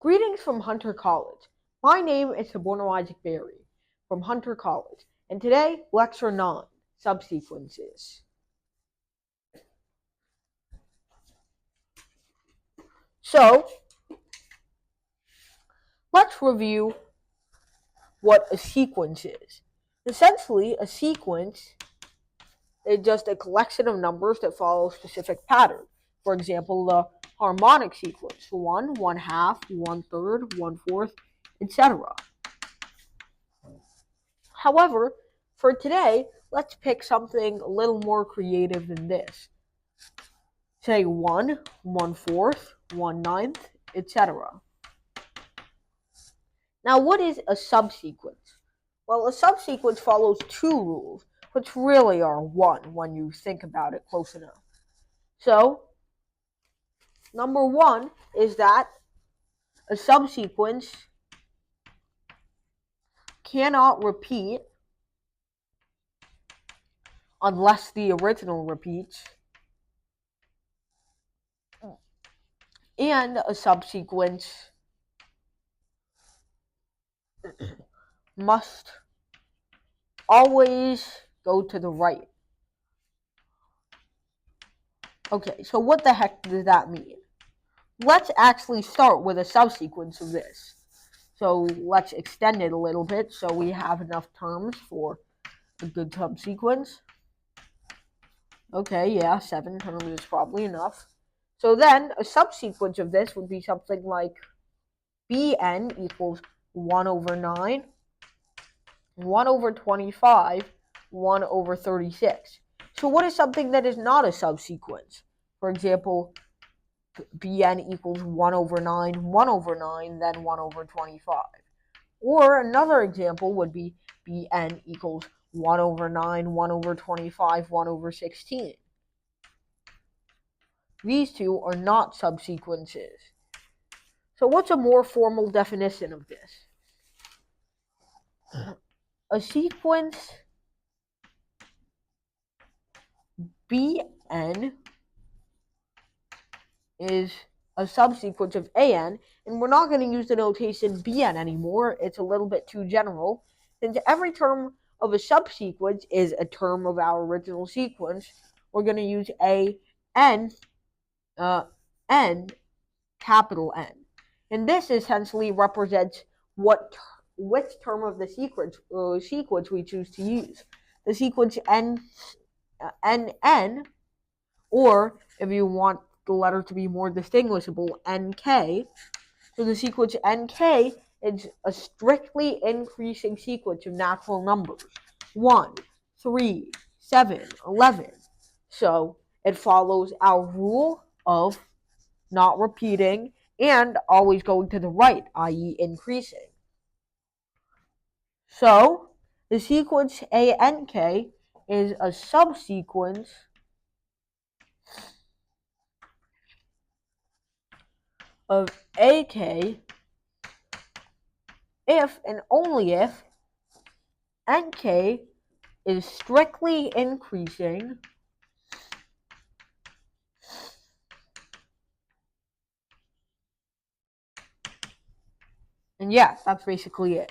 Greetings from Hunter College. My name is Isaac Berry from Hunter College, and today, Lecture 9, Subsequences. So, let's review what a sequence is. Essentially, a sequence is just a collection of numbers that follow a specific pattern. For example, the harmonic sequence, 1, 1/2, 1/3, 1/4, etc. However, for today, let's pick something a little more creative than this. Say 1, 1/4, 1/9, etc. Now, what is a subsequence? Well, a subsequence follows two rules, which really are one when you think about it close enough. So, number one is that a subsequence cannot repeat unless the original repeats, and a subsequence must always go to the right. Okay, so what the heck does that mean? Let's actually start with a subsequence of this. So let's extend it a little bit so we have enough terms for a good subsequence. Okay, yeah, 7 terms is probably enough. So then a subsequence of this would be something like Bn equals 1/9, 1/25, 1/36. So what is something that is not a subsequence? For example, Bn equals 1/9, 1/9, then 1/25. Or another example would be Bn equals 1/9, 1/25, 1/16. These two are not subsequences. So what's a more formal definition of this? A sequence Bn is a subsequence of An, and we're not going to use the notation Bn anymore. It's a little bit too general. Since every term of a subsequence is a term of our original sequence, we're going to use N, capital N. And this essentially represents which term of the sequence we choose to use. The sequence NN, or if you want the letter to be more distinguishable, NK. So the sequence NK is a strictly increasing sequence of natural numbers. 1, 3, 7, 11. So it follows our rule of not repeating and always going to the right, i.e. increasing. So the sequence ANK is a subsequence of AK if and only if NK is strictly increasing and yeah, that's basically it.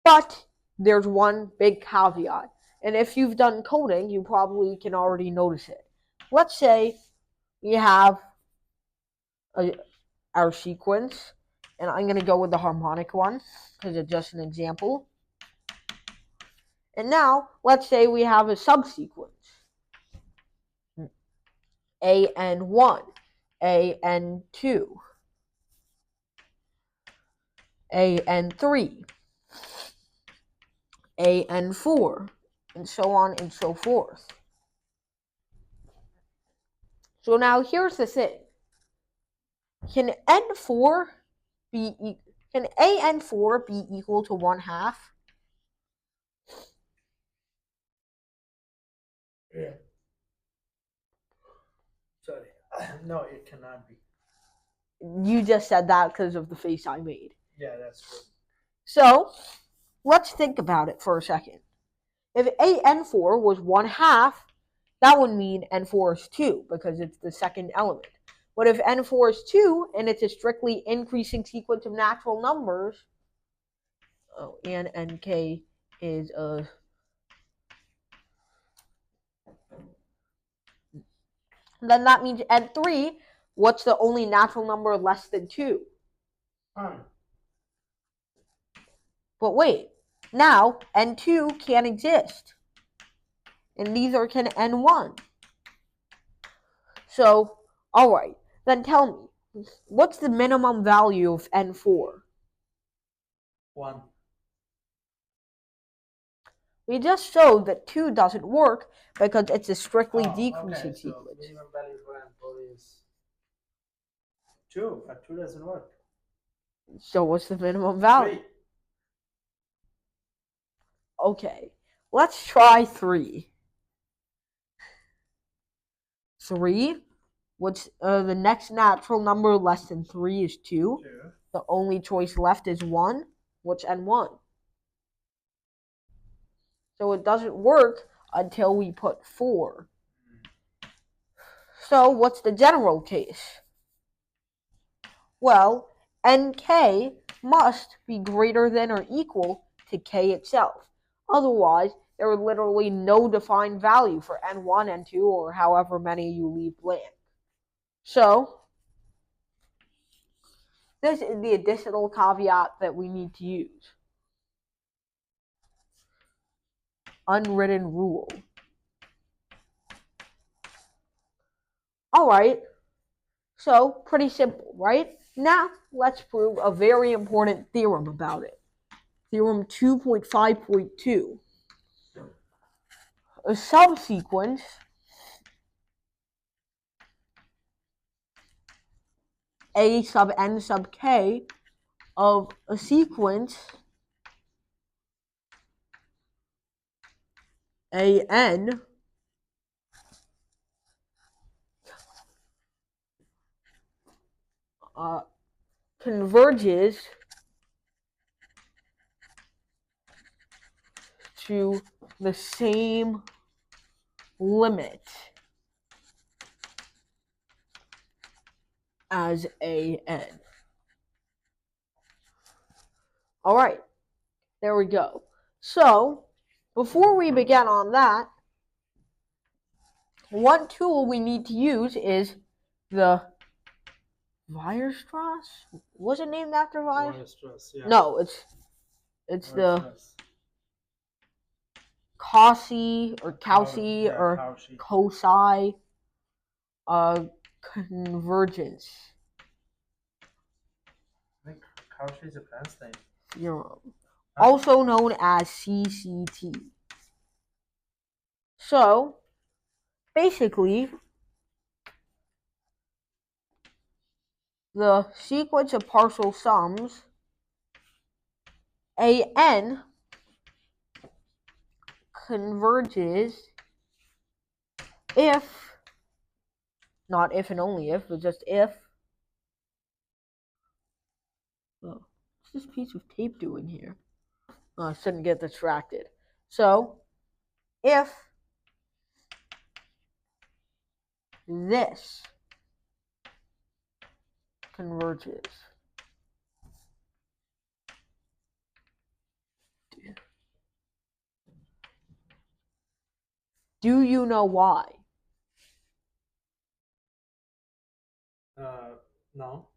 But there's one big caveat, and if you've done coding, you probably can already notice it. Let's say we have our sequence, and I'm going to go with the harmonic one because it's just an example. And now, let's say we have a subsequence. AN1, AN2, AN3, AN4, and so on and so forth. So now here's the thing. Can N4 can AN4 be equal to 1/2? Yeah. Sorry. No, it cannot be. You just said that because of the face I made. Yeah, that's good. So, let's think about it for a second. If AN4 was 1/2, that would mean N4 is 2 because it's the second element. But if n4 is 2 and it's a strictly increasing sequence of natural numbers, and nk is then that means n3, what's the only natural number less than 2? But wait, now n2 can't exist. And these are can n1. So, alright, then tell me, what's the minimum value of n4? 1. We just showed that 2 doesn't work because it's a strictly decreasing okay, so sequence. minimum value for n4 is 2, but 2 doesn't work. So what's the minimum value? 3. Okay, let's try 3. 3? What's the next natural number less than 3 is 2. 2. The only choice left is 1. What's n1? So it doesn't work until we put 4. So what's the general case? Well, nk must be greater than or equal to k itself. Otherwise, there is literally no defined value for n1, n2, or however many you leave blank. So, this is the additional caveat that we need to use. Unwritten rule. Alright, so pretty simple, right? Now, let's prove a very important theorem about it. Theorem 2.5.2. A subsequence a sub n sub k of a sequence a n converges to the same limit as a n. Alright, there we go. So, before we begin on that, one tool we need to use is the Weierstrass? Was it named after Weierstrass, yeah. No, it's the Cauchy or Cauchy or Cauchy convergence I think Cauchy is a French name. theorem, also known as CCT. So, basically, the sequence of partial sums an converges if, not if and only if, but just if. Oh, what's this piece of tape doing here? Oh, I shouldn't get distracted. So, if this converges. Do you know why? No.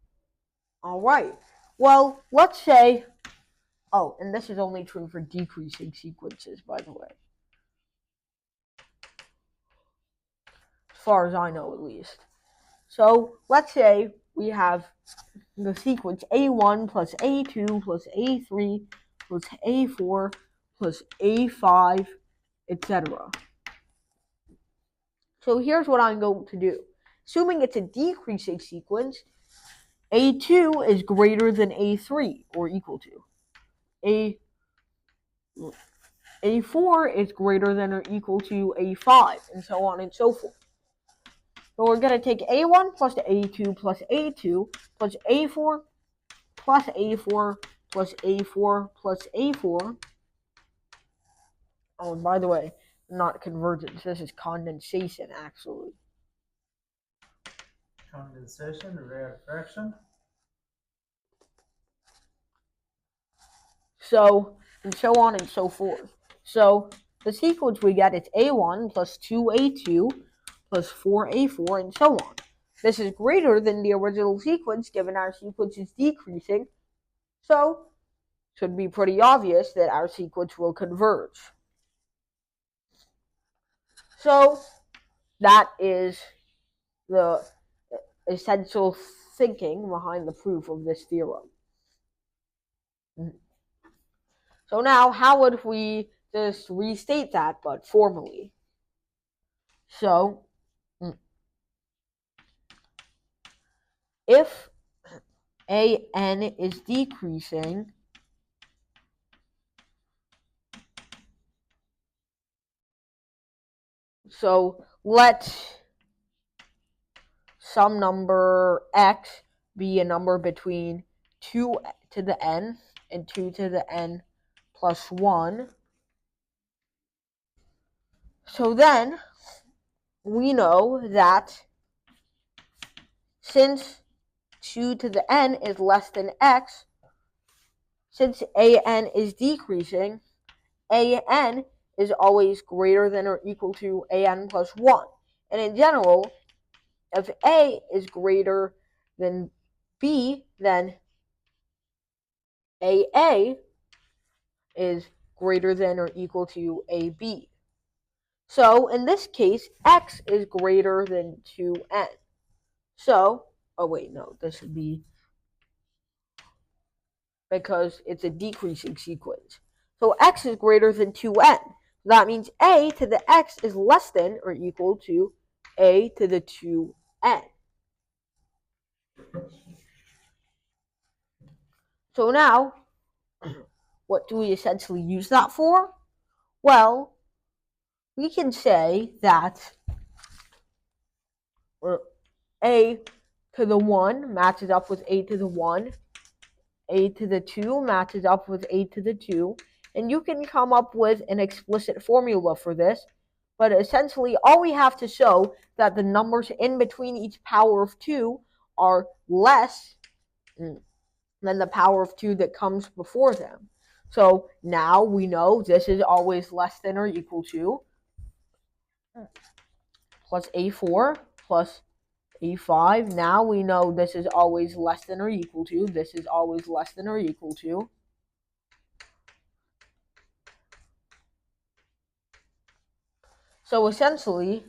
Alright. Well, let's say, and this is only true for decreasing sequences, by the way. As far as I know, at least. So, let's say we have the sequence A1 plus A2 plus A3 plus A4 plus A5, etc. So here's what I'm going to do. Assuming it's a decreasing sequence, A2 is greater than A3 or equal to. A4 is greater than or equal to A5, and so on and so forth. So we're going to take A1 plus A2 plus A2 plus A4 plus A4 plus A4 plus A4. Oh, and by the way, not convergence. This is condensation, actually. Condensation, rarefaction. So, and so on and so forth. So, the sequence we get is A1 plus 2A2 plus 4A4 and so on. This is greater than the original sequence given our sequence is decreasing. So, it should be pretty obvious that our sequence will converge. So, that is the essential thinking behind the proof of this theorem. So now, how would we just restate that, but formally? So, if AN is decreasing, so let some number x be a number between 2 to the n and 2 to the n plus 1. So then, we know that since 2 to the n is less than x, since AN is decreasing, AN is always greater than or equal to AN plus 1. And in general, if A is greater than B, then AA is greater than or equal to AB. So in this case, X is greater than 2N. So, oh wait, no, this would be because it's a decreasing sequence. So X is greater than 2N. That means A to the X is less than or equal to A to the 2N. So now, what do we essentially use that for? Well, we can say that A to the 1 matches up with A to the 1, A to the 2 matches up with A to the 2, and you can come up with an explicit formula for this, but essentially all we have to show that the numbers in between each power of 2 are less than the power of 2 that comes before them. So now we know this is always less than or equal to plus A4 plus A5. Now we know this is always less than or equal to. This is always less than or equal to. So essentially,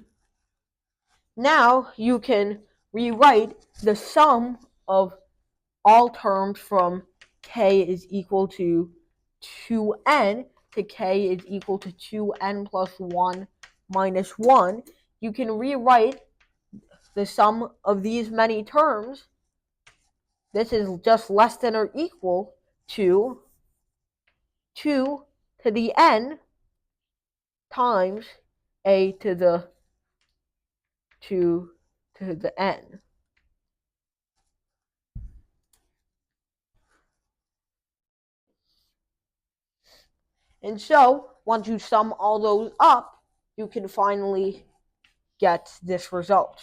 now you can rewrite the sum of all terms from k is equal to 2n to k is equal to 2n plus 1 minus 1. You can rewrite the sum of these many terms. This is just less than or equal to 2 to the n times a to the 2 to the n. And so, once you sum all those up, you can finally get this result.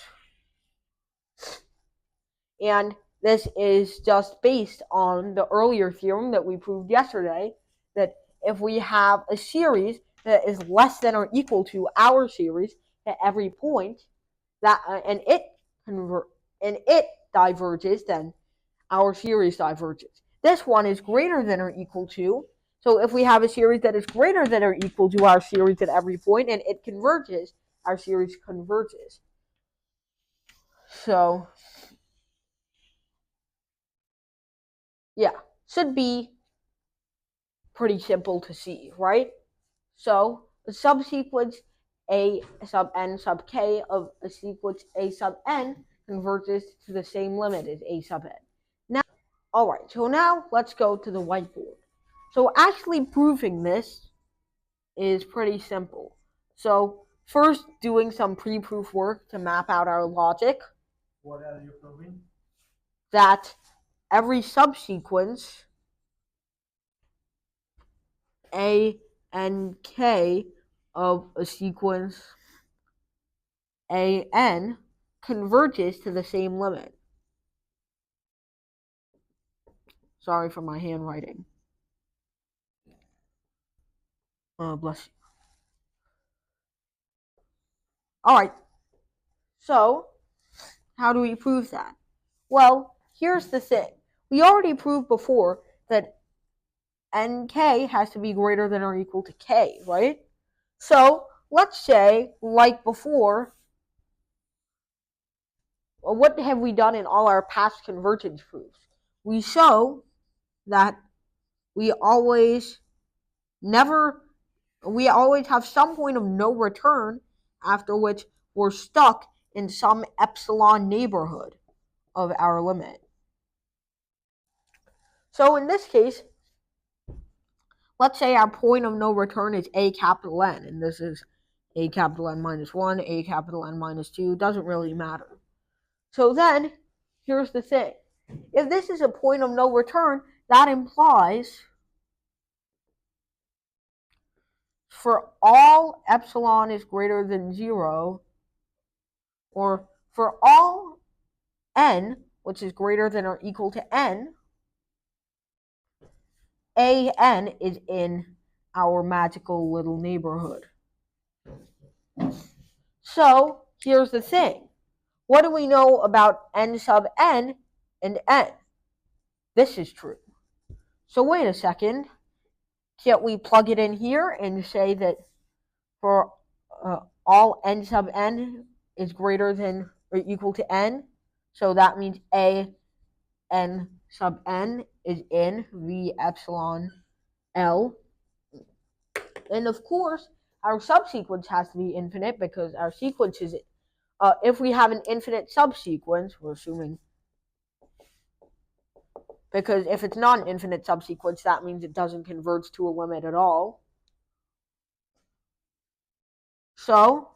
And this is just based on the earlier theorem that we proved yesterday, that if we have a series that is less than or equal to our series at every point, and it diverges, then our series diverges. This one is greater than or equal to. So if we have a series that is greater than or equal to our series at every point and it converges, our series converges. So, yeah, should be pretty simple to see, right? So, the subsequence A sub n sub k of a sequence A sub n converges to the same limit as A sub n. Now, alright, so now let's go to the whiteboard. So actually proving this is pretty simple. So first doing some pre-proof work to map out our logic. What are you proving? That every subsequence A and K of a sequence A n converges to the same limit. Sorry for my handwriting. Bless you. Alright, so how do we prove that? Well, here's the thing. We already proved before that nk has to be greater than or equal to k, right? So let's say, like before, what have we done in all our past convergence proofs? We show that we always have some point of no return after which we're stuck in some epsilon neighborhood of our limit. So in this case, let's say our point of no return is a capital N, and this is a capital N minus 1, a capital N minus 2, doesn't really matter. So then, here's the thing. If this is a point of no return, that implies for all epsilon is greater than 0, or for all n, which is greater than or equal to n, an is in our magical little neighborhood. So, here's the thing. What do we know about n sub n and n? This is true. So wait a second. Can't we plug it in here and say that for all n sub n is greater than or equal to n? So that means a n sub n is in v epsilon L. And of course, our subsequence has to be infinite because our sequence is, if we have an infinite subsequence, we're assuming, because if it's not an infinite subsequence, that means it doesn't converge to a limit at all. So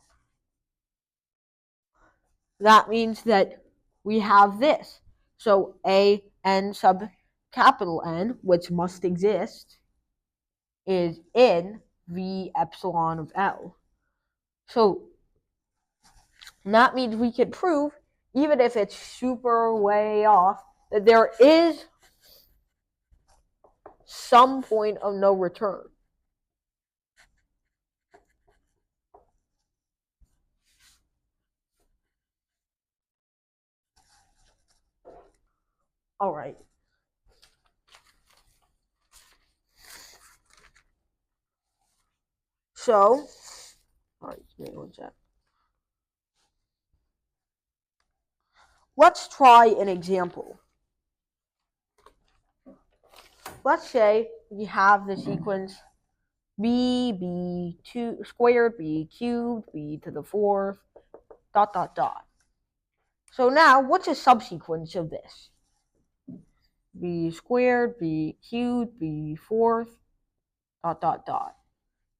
that means that we have this. So a n sub capital N, which must exist, is in v epsilon of L. So that means we could prove, even if it's super way off, that there is some point of no return. All right. So, all right, give me one sec. Let's try an example. Let's say we have the sequence b2 squared, b cubed, b to the fourth, ... So now, what's a subsequence of this? B squared, b cubed, b fourth, ...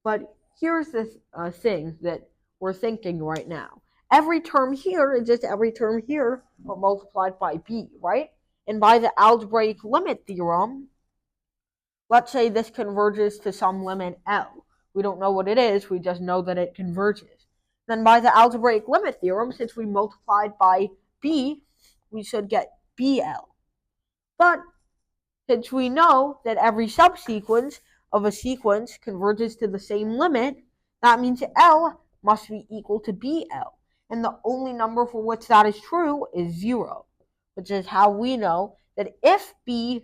But here's the thing that we're thinking right now. Every term here is just every term here, but multiplied by b, right? And by the algebraic limit theorem, let's say this converges to some limit L. We don't know what it is, we just know that it converges. Then by the algebraic limit theorem, since we multiplied by b, we should get BL. But since we know that every subsequence of a sequence converges to the same limit, that means L must be equal to BL. And the only number for which that is true is 0, which is how we know that if B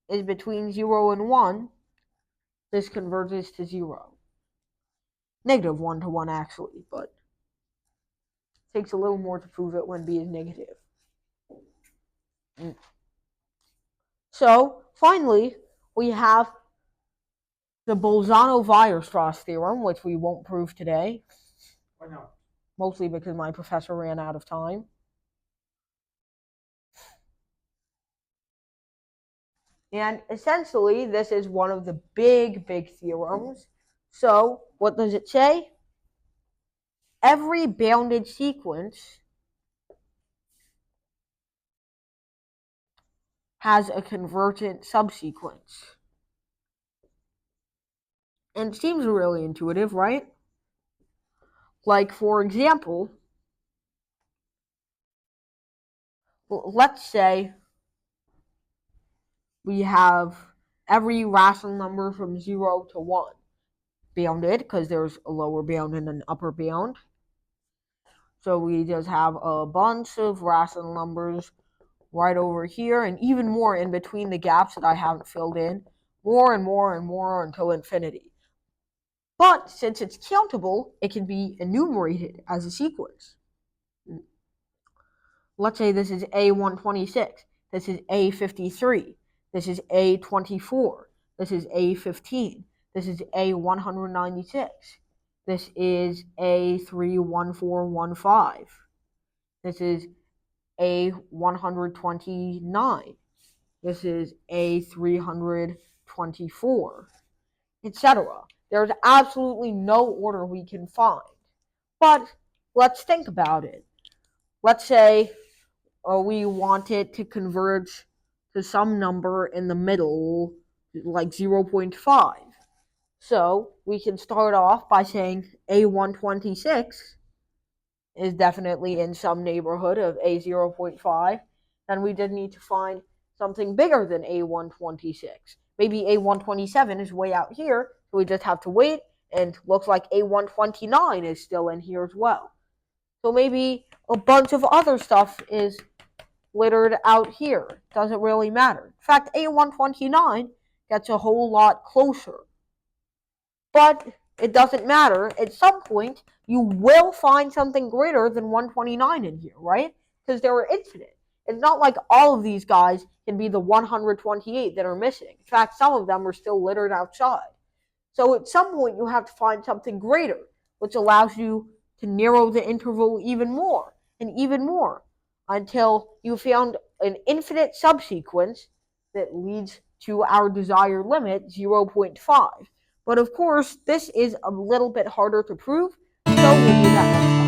is between 0 and 1, this converges to 0. Negative 1 to 1 actually, but it takes a little more to prove it when B is negative. So, finally, we have the Bolzano-Weierstrass theorem, which we won't prove today. Why not? Mostly because my professor ran out of time. And essentially, this is one of the big theorems. So, what does it say? Every bounded sequence has a convergent subsequence. And it seems really intuitive, right? Like, for example, let's say we have every rational number from 0 to 1 bounded, because there's a lower bound and an upper bound. So we just have a bunch of rational numbers right over here, and even more in between the gaps that I haven't filled in, more and more and more until infinity. But since it's countable, it can be enumerated as a sequence. Let's say this is A126, this is A53, this is A24, this is A15, this is A196, this is A31415, this is A129, this is A324, etc. There's absolutely no order we can find. But let's think about it. Let's say we want it to converge to some number in the middle, like 0.5. So we can start off by saying A126 is definitely in some neighborhood of A0.5. Then we did need to find something bigger than A126. Maybe A127 is way out here, so we just have to wait, and looks like A129 is still in here as well. So maybe a bunch of other stuff is littered out here. Doesn't really matter. In fact, A129 gets a whole lot closer. But it doesn't matter. At some point, you will find something greater than 129 in here, right? Because there are infinite. It's not like all of these guys can be the 128 that are missing. In fact, some of them are still littered outside. So at some point, you have to find something greater, which allows you to narrow the interval even more and even more until you found an infinite subsequence that leads to our desired limit, 0.5. But of course, this is a little bit harder to prove, so we'll do that next time.